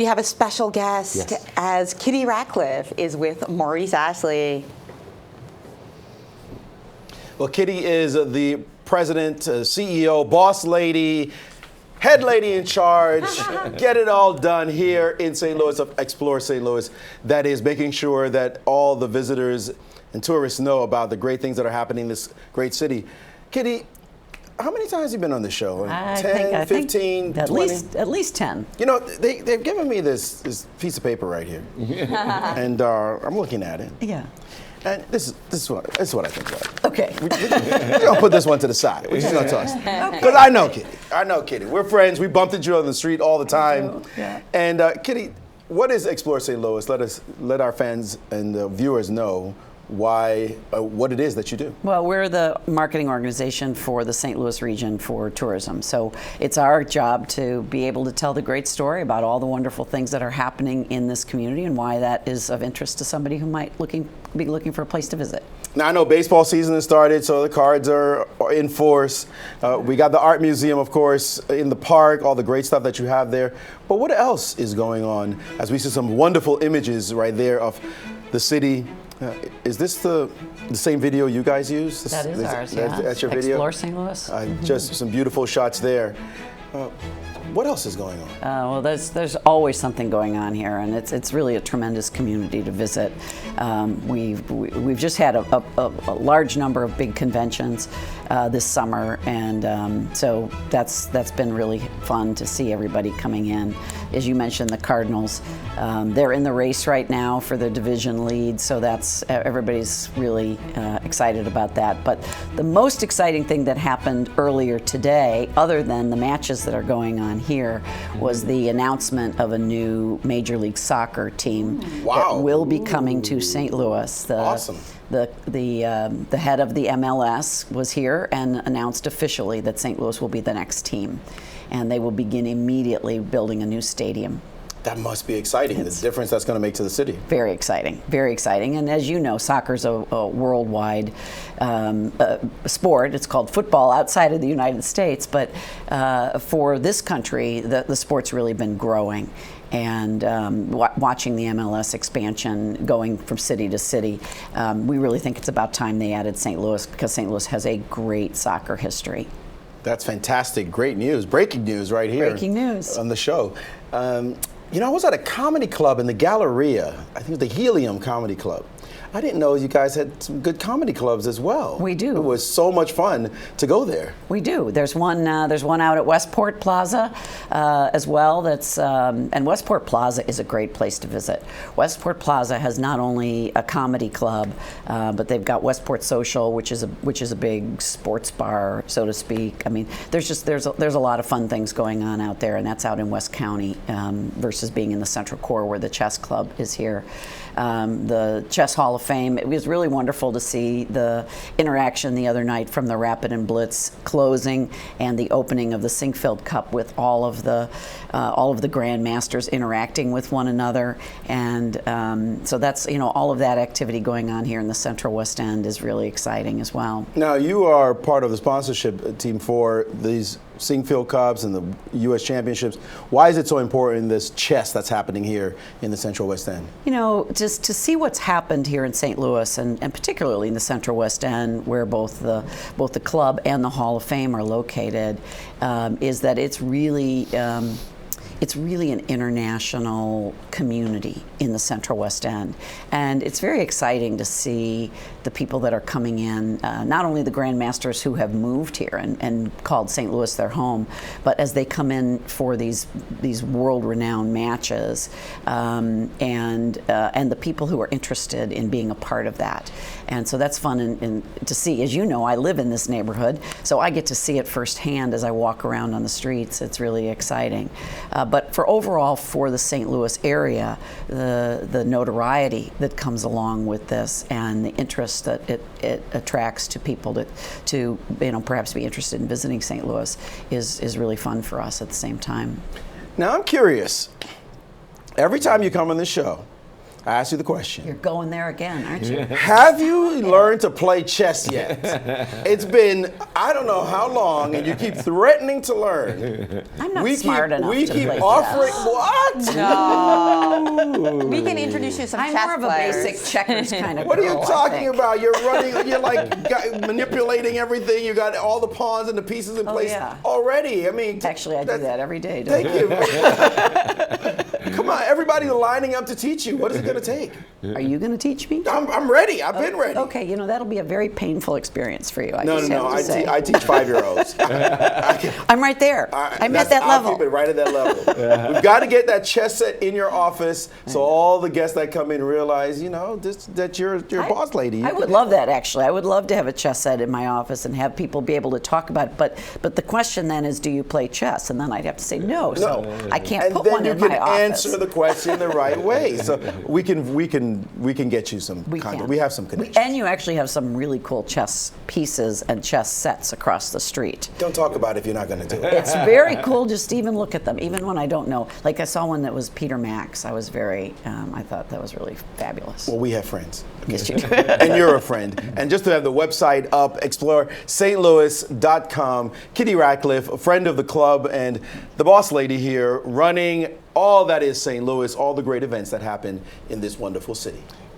We have a special guest as Kitty Ratcliffe is with Maurice Ashley. Well, Kitty is the president, CEO, boss lady, head lady in charge, get it all done here in St. Louis of Explore St. Louis. That is making sure that all the visitors and tourists know about the great things that are happening in this great city. Kitty, how many times have you been on the show? 10, 15, 20? At least 10. You know, they've given me this piece of paper right here. And I'm looking at it. Yeah. And this is what I think about it. Okay. We're going to put this one to the side. We're just going to toss it. Because I know Kitty. We're friends. We bumped into you on the street all the time. Yeah. And Kitty, what is Explore St. Louis? Let our fans and the viewers know what it is that you do. Well, we're the marketing organization for the St. Louis region for tourism. So it's our job to be able to tell the great story about all the wonderful things that are happening in this community and why that is of interest to somebody who might be looking for a place to visit. Now, I know baseball season has started, so the cards are in force. We got the art museum, of course, in the park, all the great stuff that you have there. But what else is going on as we see some wonderful images right there of the city? Is this the same video you guys use? That is ours, yeah. That's your video? Explore St. Louis. Just some beautiful shots there. What else is going on? Well, there's always something going on here, and it's really a tremendous community to visit. We've just had a large number of big conventions this summer, and so that's been really fun to see everybody coming in. As you mentioned, the Cardinals, they're in the race right now for the division lead, so that's everybody's really excited about that. But the most exciting thing that happened earlier today, other than the matches that are going on here, was the announcement of a new Major League Soccer team that will be coming to St. Louis. Awesome. The head of the MLS was here and announced officially that St. Louis will be the next team, and they will begin immediately building a new stadium. That must be exciting, the difference that's going to make to the city. Very exciting, very exciting. And as you know, soccer's a worldwide sport. It's called football outside of the United States, but for this country, the sport's really been growing. And watching the MLS expansion going from city to city, we really think it's about time they added St. Louis, because St. Louis has a great soccer history. That's fantastic. Great news. Breaking news right here. Breaking news. On the show. You know, I was at a comedy club in the Galleria. I think it was the Helium Comedy Club. I didn't know you guys had some good comedy clubs as well. We do. It was so much fun to go there. We do. There's one out at Westport Plaza as well. And Westport Plaza is a great place to visit. Westport Plaza has not only a comedy club, but they've got Westport Social, which is a big sports bar, so to speak. I mean, there's a lot of fun things going on out there, and that's out in West County versus being in the Central Core where the chess club is here. The Chess Hall of Fame. It was really wonderful to see the interaction the other night from the Rapid and Blitz closing and the opening of the Sinquefield Cup with all of the Grandmasters interacting with one another, and so that's all of that activity going on here in the Central West End is really exciting as well. Now you are part of the sponsorship team for these Sinquefield Cups and the U.S. Championships. Why is it so important, this chess that's happening here in the Central West End? You know, just to see what's happened here in St. Louis, and particularly in the Central West End, where both the club and the Hall of Fame are located, is that it's really an international community in the Central West End. And it's very exciting to see the people that are coming in, not only the Grandmasters who have moved here and called St. Louis their home, but as they come in for these world-renowned matches, and the people who are interested in being a part of that. And so that's fun to see. As you know, I live in this neighborhood, so I get to see it firsthand as I walk around on the streets. It's really exciting. But for the St. Louis area, the notoriety that comes along with this and the interest that it attracts to people to perhaps be interested in visiting St. Louis is really fun for us at the same time. Now I'm curious. Every time you come on this show, I asked you the question. You're going there again, aren't you? Have you learned to play chess yet? It's been, I don't know how long, and you keep threatening to learn. I'm not smart enough We to keep play offering, chess. what? No. We can introduce you to some I'm chess more of a players. basic checkers kind of What are you girl, I talking think. about? You're running, you're like manipulating everything. You got all the pawns and the pieces in place yeah. already. I mean, Actually, I do that every day. Don't Thank I? you. Come on, everybody's lining up to teach you. What is it going to take? Are you going to teach me? I'm ready. I've been ready. Okay, you know, that'll be a very painful experience for you. I No. just have to say. I teach 5-year-olds. I'm right there. I'm at that I'll level. keep it right at that level. We've got to get that chess set in your office so all the guests that come in realize, that you're a boss lady. I would love that, actually. I would love to have a chess set in my office and have people be able to talk about it. But the question then is, do you play chess? And then I'd have to say no. So I can't and put then one you in can my office. answer the question the right way. So we can get you some We content. can. We have some connections. And you actually have some really cool chess pieces and chess sets across the street. Don't talk about it if you're not going to do it. It's very cool just to even look at them, even when I don't know. Like I saw one that was Peter Max. I was very, I thought that was really fabulous. Well, we have friends. Yes, you do. And you're a friend. And just to have the website up, explore stlouis.com. Kitty Ratcliffe, a friend of the club and the boss lady here, running all that is St. Louis, all the great events that happen in this wonderful city.